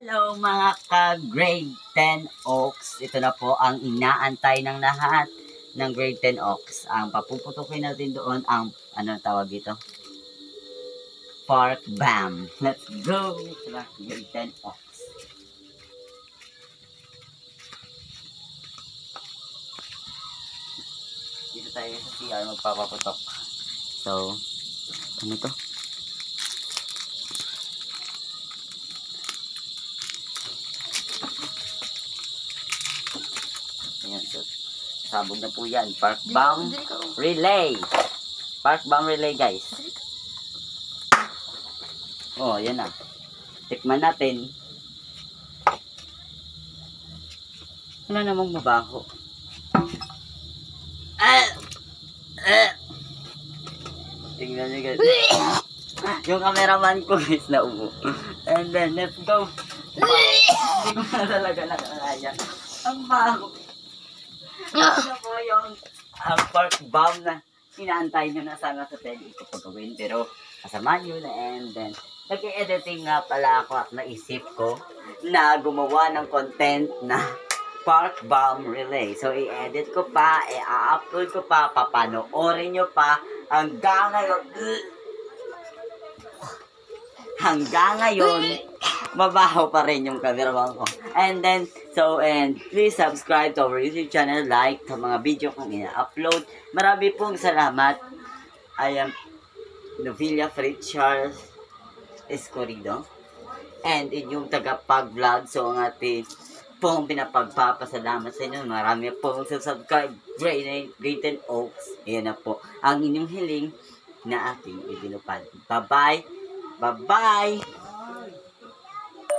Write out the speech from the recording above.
Hello mga ka-grade 10 Oaks. Ito na po ang inaantay ng lahat ng grade 10 Oaks. Ang papuputukin natin doon ang, ano tawag dito? Park BAM. Let's go sa grade 10 Oaks. Dito tayo sa CR magpapaputok. So, ano to? Ayan, so, sabog na po yan. Park BAM relay. Park BAM relay, guys. Oh, yan na. Tikman natin. Wala namang mabaho. Tingnan nyo, guys. Yung cameraman ko, guys, naubo. And then, let's go. Hindi ko na talaga nakalaya. Ang bago. Ano po yung park BAM na inaantay nyo na sana sa tele ko pagawin. Pero, kasama nyo na. And then, nag-editing nga pala ako at naisip ko na gumawa ng content na Park BAM relay. So, i-edit ko pa, i-upload ko pa, papanoorin nyo pa, hanggang ngayon, mabaho pa rin yung cameraman ko. And then, and please subscribe to our YouTube channel, like sa mga video kong ina-upload. Marami pong salamat. I am Novilla Fritz Charles Escorido. And inyong tagapag-vlog. So, ang ating pong pinapagpapasalamat sa inyo. Marami pong subscribe. Grade 10 Oaks. Ayan na po. Ang inyong hiling na ating ibinupad. Bye-bye. Bye-bye.